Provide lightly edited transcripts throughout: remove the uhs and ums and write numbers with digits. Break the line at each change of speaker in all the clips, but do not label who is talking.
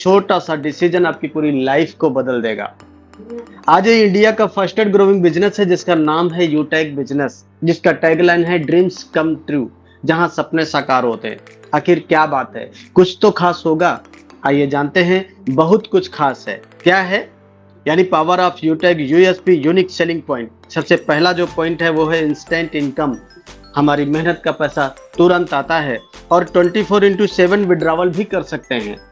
छोटा सा डिसीजन आपकी पूरी लाइफ को बदल देगा। आज ये इंडिया का फर्स्टेस्ट ग्रोइंग बिजनेस है जिसका नाम है यूटेक बिजनेस, जिसका टैगलाइन है ड्रीम्स कम ट्रू, जहां सपने साकार होते हैं। आखिर क्या बात है, कुछ तो खास होगा। आइए जानते हैं, बहुत कुछ खास है। क्या है? यानी power of यूटेक USP, unique selling point. सबसे पहला जो पॉइंट है वो है इंस्टेंट इनकम। हमारी मेहनत का पैसा तुरंत आता है और 24/7 विड्रॉवल भी कर सकते हैं।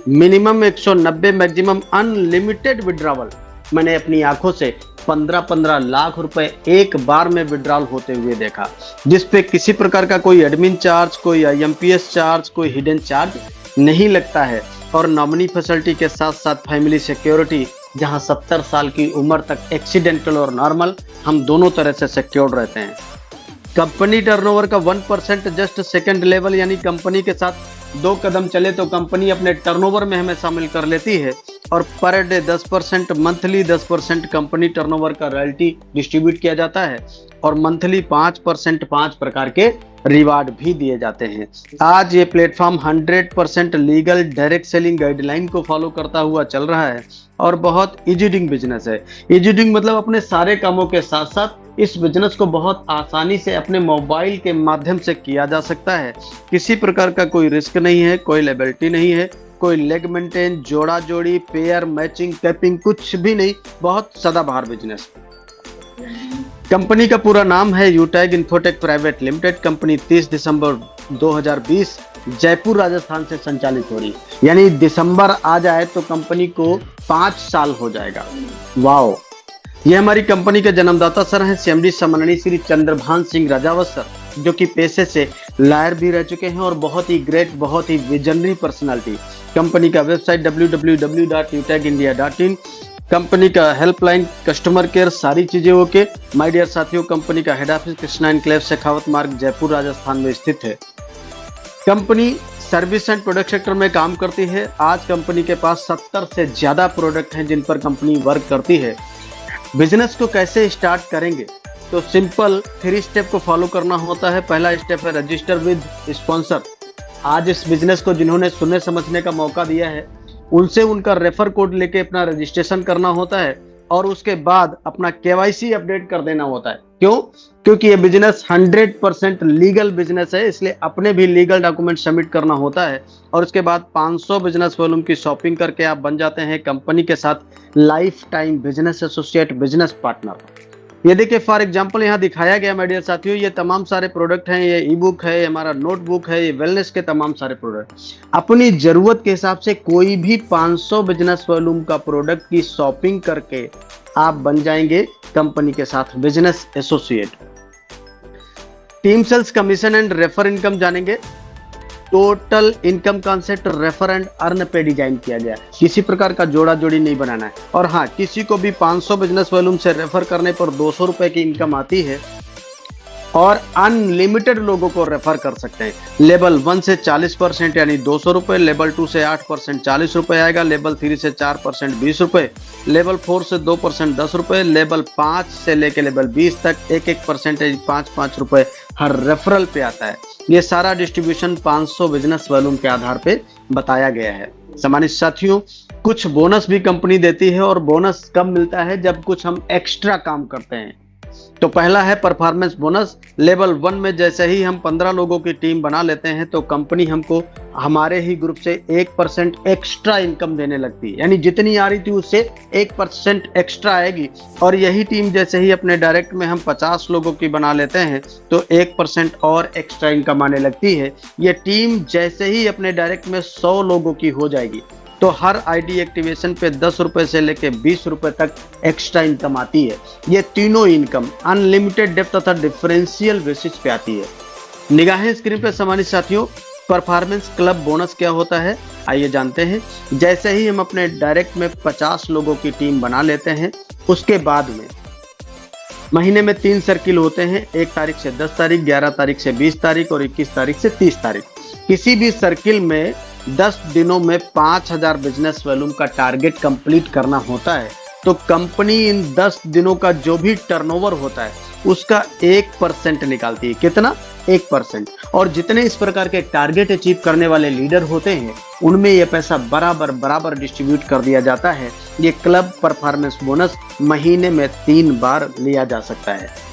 Minimum 190, maximum unlimited withdrawal. मैंने अपनी आंखों से 15-15 लाख रुपए एक बार में विड्रॉल होते हुए देखा, जिसपे किसी प्रकार का कोई एडमिन चार्ज, कोई IMPS चार्ज, कोई हिडन चार्ज नहीं लगता है। और नॉमिनी फैसिलिटी के साथ साथ फैमिली सिक्योरिटी, जहां 70 साल की उम्र तक एक्सीडेंटल और नॉर्मल हम दोनों तरह से सिक्योर्ड रहते हैं। कंपनी टर्नओवर का 1% जस्ट सेकंड लेवल, यानी कंपनी के साथ 2 कदम चले तो कंपनी अपने टर्नओवर में हमें शामिल कर लेती है। और per day 10%, monthly 10% company turnover का रॉयल्टी डिस्ट्रीब्यूट किया जाता है और मंथली 5% 5 प्रकार के रिवार्ड भी दिए जाते हैं। आज ये platform 100% legal direct selling guideline को फॉलो करता हुआ चल रहा है और बहुत इजी डूइंग बिजनेस है। इजी डूइंग मतलब अपने सारे कामों के साथ साथ इस बिजनेस को बहुत आसानी से अपने मोबाइल के माध्यम से किया जा सकता है। किसी प्रकार का कोई रिस्क नहीं है, कोई लायबिलिटी नहीं है, कोई लेग मेंटेन, जोड़ा जोड़ी, पेयर मैचिंग, कैपिंग, कुछ भी नहीं। बहुत सदाबहार बिजनेस। कंपनी का पूरा नाम है यूटेक इन्फोटेक प्राइवेट लिमिटेड। कंपनी 30 दिसंबर 2020 जयपुर राजस्थान से संचालित हो रही है। यानी दिसंबर आ जाए तो कंपनी को 5 साल हो जाएगा। वाओ! ये हमारी कंपनी के जन्मदाता सर हैं CMD सम्माननीय श्री चंद्रभान सिंह राजावत सर, जो कि पेशे से लॉयर भी रह चुके हैं और बहुत ही ग्रेट, बहुत ही विजनरी पर्सनालिटी। कंपनी का वेबसाइट www.utekindia.in, कंपनी का हेल्पलाइन, कस्टमर केयर, सारी चीजें ओके। माय डियर साथियों, कंपनी का head office Krishna enclave Shekhawat मार्ग जयपुर राजस्थान में स्थित है। Company service and product sector में काम करती है। आज कंपनी के पास 70 से ज्यादा प्रोडक्ट हैं जिन पर कंपनी वर्क करती है। बिजनेस को कैसे स्टार्ट करेंगे, तो सिंपल 3 स्टेप को फॉलो करना होता है। पहला स्टेप है रजिस्टर विद स्पॉन्सर। आज इस बिजनेस को जिन्होंने सुनने समझने का मौका दिया है, उनसे उनका रेफर कोड लेके अपना रजिस्ट्रेशन करना होता है और उसके बाद अपना KYC अपडेट कर देना होता है। क्यों? क्योंकि ये बिजनेस 100% लीगल बिजनेस है, इसलिए अपने भी लीगल डॉक्यूमेंट सबमिट करना होता है। और उसके बाद 500 बिजनेस वॉल्यूम की शॉपिंग करके आप बन जाते हैं कंपनी के साथ life time business associate, business partner. ये देखिए फॉर एग्जांपल यहाँ दिखाया गया माय डियर साथियों, ये तमाम सारे प्रोडक्ट हैं। ये ई-बुक है, हमारा नोटबुक है, ये वेलनेस के तमाम सारे प्रोडक्ट। अपनी जरूरत के हिसाब से कोई भी 500 बिजनेस वॉल्यूम का प्रोडक्ट की शॉपिंग करके आप बन जाएंगे कंपनी के साथ business associate. Team sales, commission and refer income जानेंगे। Total income concept refer and earn पे डिजाइन किया गया। किसी प्रकार का जोड़ा जोड़ी नहीं बनाना है। और हाँ, किसी को भी 500 बिजनेस वॉल्यूम से रेफर करने पर 200 रुपए की इनकम आती है और अनलिमिटेड लोगों को रेफर कर सकते हैं। लेवल 1 से 40% यानी 200 रुपए, लेवल 2 से 8% 40 रुपए आएगा, लेवल 3 से 4% 20 रुपए, लेवल 4 से 2% 10 रुपए, लेवल 5 से लेकर लेवल 20 तक 1-1 परसेंटेज 5-5 रुपए हर रेफरल पे आता है। ये सारा डिस्ट्रीब्यूशन 500 बिजनेस वॉल्यूम के आधार पे बताया गया है। सम्मानित साथियों, कुछ बोनस भी कंपनी देती है और बोनस कब मिलता है, जब कुछ हम एक्स्ट्रा काम करते हैं। तो पहला है परफॉर्मेंस बोनस। लेवल 1 में जैसे ही हम 15 लोगों की टीम बना लेते हैं तो कंपनी हमको हमारे ही ग्रुप से 1% एक्स्ट्रा इनकम देने लगती है। यानी जितनी आ रही थी उससे 1% एक्स्ट्रा आएगी। और यही टीम जैसे ही अपने डायरेक्ट में हम 50 लोगों की बना लेते हैं तो 1% और एक्स्ट्रा इनकम आने लगती है। ये टीम जैसे ही अपने डायरेक्ट में 100 लोगों की हो जाएगी तो हर ID एक्टिवेशन पे 10 रुपए से लेके 20 रुपए तक एक्स्ट्रा इनकम आती है। ये तीनों इनकम अनलिमिटेड डेप्थ तथा डिफरेंशियल बेसिस पे आती है। निगाहें स्क्रीन पे सम्मानित साथियों, परफॉर्मेंस क्लब बोनस क्या होता है आइए जानते हैं। जैसे ही हम अपने डायरेक्ट में 50 लोगों की टीम बना लेते हैं, उसके बाद में महीने में 3 सर्किल होते हैं। 1 तारीख से 10 तारीख, 11 तारीख से 20 तारीख और 21 तारीख से 30 तारीख। किसी भी सर्किल में 10 दिनों में 5000 बिजनेस वॉल्यूम का टारगेट कंप्लीट करना होता है। तो कंपनी इन 10 दिनों का जो भी टर्नओवर होता है उसका 1% निकालती है। कितना? 1%। और जितने इस प्रकार के टारगेट अचीव करने वाले लीडर होते हैं उनमें यह पैसा बराबर बराबर डिस्ट्रीब्यूट कर दिया जाता है। ये क्लब परफॉर्मेंस बोनस महीने में 3 बार लिया जा सकता है।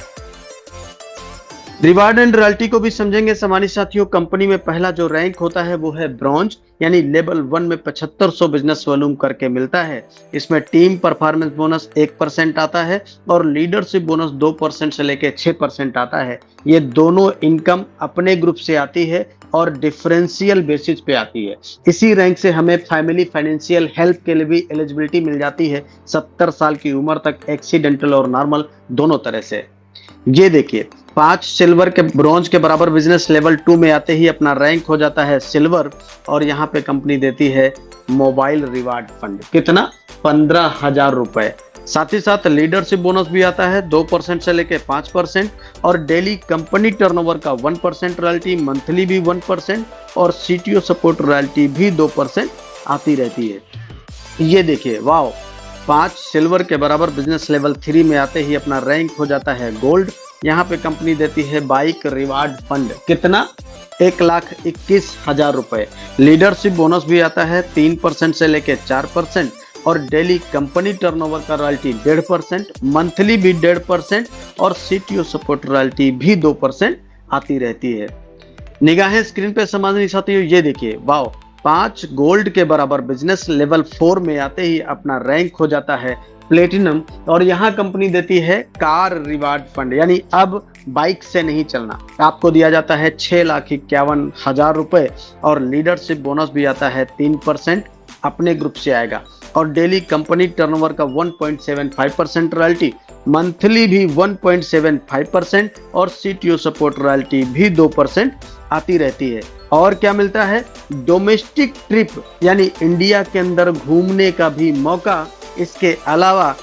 रिवार्ड एंड रॉयल्टी को भी समझेंगे सम्मानित साथियों। कंपनी में पहला जो रैंक होता है वो है ब्रॉन्ज, यानी लेवल 1 में 7500 बिजनेस वॉल्यूम करके मिलता है। इसमें टीम परफॉर्मेंस बोनस 1% आता है और लीडरशिप बोनस 2% से लेकर 6% आता है। ये दोनों इनकम अपने ग्रुप से आती है और डिफरेंशियल बेसिस पे आती है। इसी रैंक से हमें फैमिली फाइनेंशियल हेल्प के लिए भी एलिजिबिलिटी मिल जाती है 70 साल की उम्र तक, एक्सीडेंटल और नॉर्मल दोनों तरह से। ये देखिए 5 सिल्वर के ब्रॉन्ज के बराबर बिजनेस लेवल 2 में आते ही अपना रैंक हो जाता है सिल्वर और यहाँ पे कंपनी देती है मोबाइल रिवार्ड फंड। कितना? 15,000 रुपए। साथ ही साथ लीडरशिप बोनस भी आता है 2% से लेके 5% और डेली कंपनी टर्नओवर का 1% रॉयल्टी, मंथली भी 1% और सीटीओ सपोर्ट रॉयल्टी भी 2% आती रहती है। ये देखिए वाह, 5 सिल्वर के बराबर बिजनेस लेवल 3 में आते ही अपना रैंक हो जाता है गोल्ड। यहाँ पे कंपनी देती है बाइक रिवार्ड फंड। कितना? 1,21,000 रुपए। लीडरशिप बोनस भी आता है 3% से लेके 4% और डेली कंपनी टर्नओवर का रॉयल्टी 1.5%, मंथली भी 1.5% और सीटीओ सपोर्ट रॉयल्टी भी 2% आती रहती है। निगाहें स्क्रीन पे समझनी साथियों, ये देखिए वाह, 5 गोल्ड के बराबर बिजनेस लेवल 4 में आते ही अपना रैंक हो जाता है प्लेटिनम और यहाँ कंपनी देती है कार रिवार्ड फंड, यानी अब बाइक से नहीं चलना। आपको दिया जाता है 6,51,000 रुपए और लीडरशिप बोनस भी आता है 3%, अपने ग्रुप से आएगा और डेली कंपनी टर्नओवर का 1.75% रॉयल्टी, मंथली भी 1.75% और सीटीओ सपोर्ट रॉयल्टी भी 2% आती रहती है। और क्या मिलता है? डोमेस्टिक ट्रिप यानी इंडिया के अंदर घूमने का भी मौका। इसके अलावा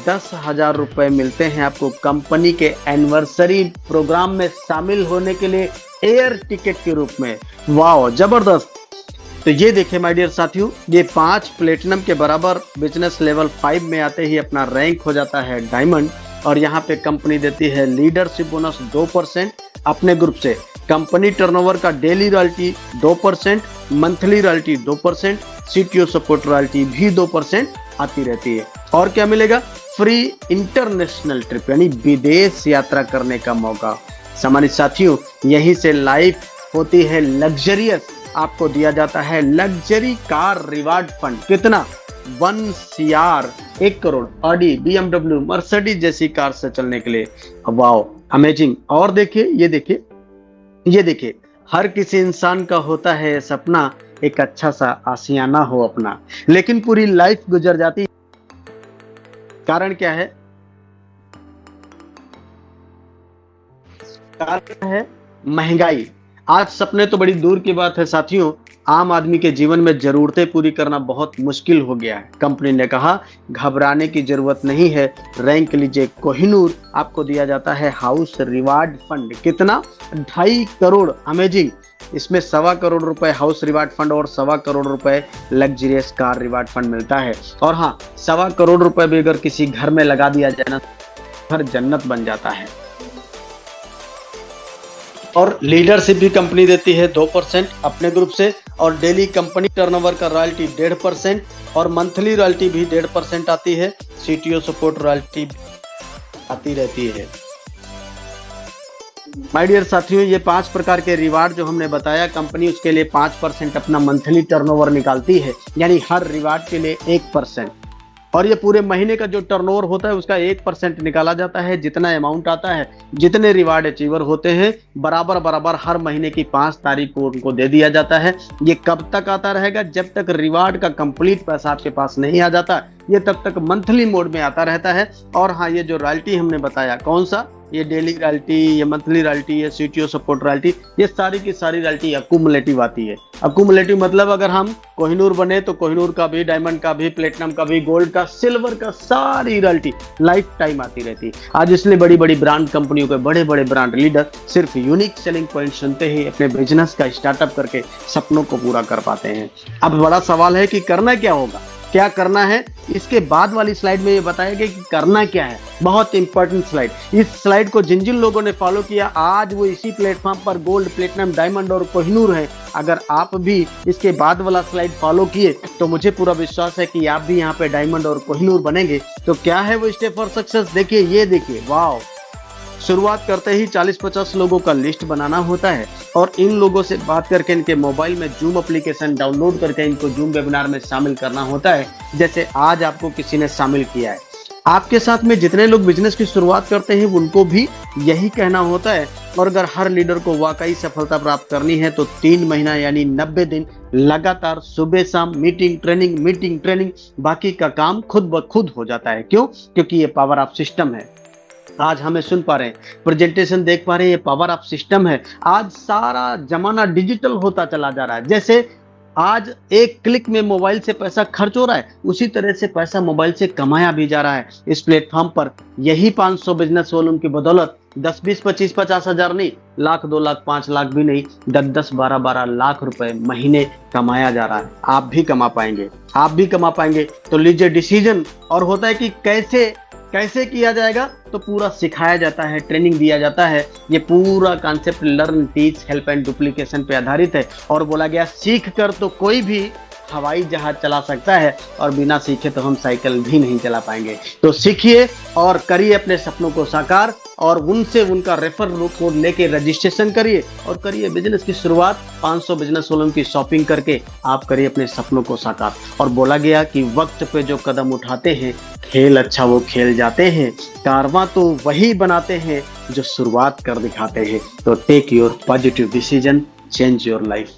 10,000 रुपए मिलते हैं आपको कंपनी के एनिवर्सरी प्रोग्राम में शामिल होने के लिए एयर टिकट के रूप में। वाह जबरदस्त। तो ये देखिए माय डियर साथियों, ये 5 प्लेटिनम के बराबर बिजनेस लेवल 5 में आते ही अपना रैंक हो जाता है डायमंड और यहाँ पे कंपनी देती है लीडरशिप बोनस 2% अपने ग्रुप से, कंपनी टर्नओवर का daily royalty 2%, monthly royalty 2%, CTO support royalty भी 2% आती रहती है। और क्या मिलेगा? फ्री इंटरनेशनल ट्रिप यानी विदेश यात्रा करने का मौका। सम्मानित साथियों, यहीं से लाइफ होती है लग्जरियस। आपको दिया जाता है लग्जरी कार रिवार्ड फंड। कितना? 1 CR, 1 crore Audi, BMW, Mercedes जैसी कार से चलने के लिए। Wow amazing. और देखिए ये देखिए हर किसी इंसान का होता है सपना एक अच्छा सा आशियाना हो अपना, लेकिन पूरी लाइफ गुजर जाती है। कारण क्या है? कारण है महंगाई। आज सपने तो बड़ी दूर की बात है साथियों, आम आदमी के जीवन में जरूरतें पूरी करना बहुत मुश्किल हो गया है। कंपनी ने कहा घबराने की जरूरत नहीं है, रैंक लीजिए कोहिनूर, आपको दिया जाता है हाउस रिवार्ड फंड। कितना? 2.5 करोड़। अमेजिंग। इसमें 1.25 करोड़ रुपए हाउस रिवार्ड फंड और 1.25 करोड़ रुपए लग्जरियस कार रिवार्ड फंड मिलता है। और हाँ, 1.25 करोड़ रुपए भी अगर किसी घर में लगा दिया जाए ना, घर जन्नत बन जाता है। और लीडरशिप भी कंपनी देती है 2% अपने ग्रुप से और डेली कंपनी टर्नओवर का रॉयल्टी 1.5% और मंथली रॉयल्टी भी 1.5% आती है, सीटीओ सपोर्ट रॉयल्टी आती रहती है। माय डियर साथियों, ये 5 प्रकार के रिवार्ड जो हमने बताया, कंपनी उसके लिए 5% अपना मंथली टर्नओवर निकालती है, यानी हर रिवार्ड के लिए 1%। और ये पूरे महीने का जो टर्नओवर होता है उसका 1% निकाला जाता है। जितना अमाउंट आता है, जितने रिवार्ड अचीवर होते हैं, बराबर बराबर हर महीने की 5 तारीख को उनको दे दिया जाता है। ये कब तक आता रहेगा? जब तक रिवार्ड का कंप्लीट पैसा आपके पास नहीं आ जाता, ये तब तक मंथली मोड में आता रहता है। और हाँ, ये जो रॉयल्टी हमने बताया, कौन सा? ये डेली रॉयल्टी, ये मंथली रॉयल्टी, ये सीटीओ सपोर्ट रॉयल्टी, ये सारी की सारी रॉयल्टी अकुमुलेटिव आती है। अकुमुलेटिव मतलब अगर हम कोहिनूर बने तो कोहिनूर का भी, डायमंड का भी, प्लेटिनम का भी, गोल्ड का, सिल्वर का, सारी रॉयल्टी लाइफ टाइम आती रहती है। आज इसलिए बड़ी बड़ी ब्रांड कंपनियों के बड़े बड़े ब्रांड लीडर सिर्फ यूनिक सेलिंग पॉइंट सुनते ही अपने बिजनेस का स्टार्टअप करके सपनों को पूरा कर पाते हैं। अब बड़ा सवाल है कि करना क्या होगा, क्या करना है, इसके बाद वाली स्लाइड में ये बताया गया कि करना क्या है। बहुत इंपॉर्टेंट स्लाइड। इस स्लाइड को जिन जिन लोगों ने फॉलो किया आज वो इसी प्लेटफॉर्म पर गोल्ड, प्लेटिनम, डायमंड और कोहिनूर है। अगर आप भी इसके बाद वाला स्लाइड फॉलो किए तो मुझे पूरा विश्वास है कि आप भी यहाँ पे डायमंड और कोहिनूर बनेंगे। तो क्या है वो स्टेप फॉर सक्सेस, देखिए, ये देखिए, वाह। शुरुआत करते ही 40-50 लोगों का लिस्ट बनाना होता है और इन लोगों से बात करके इनके मोबाइल में जूम एप्लीकेशन डाउनलोड करके इनको जूम वेबिनार में शामिल करना होता है, जैसे आज आपको किसी ने शामिल किया है। आपके साथ में जितने लोग बिजनेस की शुरुआत करते हैं उनको भी यही कहना होता है। और अगर हर लीडर को वाकई सफलता प्राप्त करनी है तो 3 महीना यानी 90 दिन लगातार सुबह शाम मीटिंग ट्रेनिंग, बाकी का काम खुद ब खुद हो जाता है। क्यों? क्योंकि ये पावर ऑफ सिस्टम है। आज हमें सुन पा रहे हैं, प्रेजेंटेशन देख पा रहे हैं, ये पावर ऑफ सिस्टम है। आज सारा जमाना डिजिटल होता चला जा रहा है। जैसे आज एक क्लिक में मोबाइल से पैसा खर्च हो रहा है, उसी तरह से पैसा मोबाइल से कमाया भी जा रहा है इस प्लेटफॉर्म पर। यही 500 बिजनेस वॉल्यूम की बदौलत 10, 20, 25, 50 हजार नहीं, लाख, 2 लाख, 5 लाख भी नहीं, 10, 10, 12, 12 लाख रुपए महीने कमाया जा रहा है। आप भी कमा पाएंगे। तो लीजिए डिसीजन। और होता है कि कैसे किया जाएगा, तो पूरा सिखाया जाता है, ट्रेनिंग दिया जाता है। ये पूरा concept learn, teach, help and duplication पे आधारित है। और बोला गया सीख कर तो कोई भी हवाई जहाज चला सकता है और बिना सीखे तो हम साइकिल भी नहीं चला पाएंगे। तो सीखिए और करिए अपने सपनों को साकार और उनसे उनका रेफर कोड लेके रजिस्ट्रेशन करिए और करिए बिजनेस की शुरुआत। 500 बिजनेस वॉल्यूम की शॉपिंग करके आप करिए अपने सपनों को साकार। और बोला गया कि वक्त पे जो कदम उठाते हैं, खेल अच्छा वो खेल जाते हैं, कारवां तो वही बनाते हैं जो शुरुआत कर दिखाते हैं। तो take your positive decision, change your life.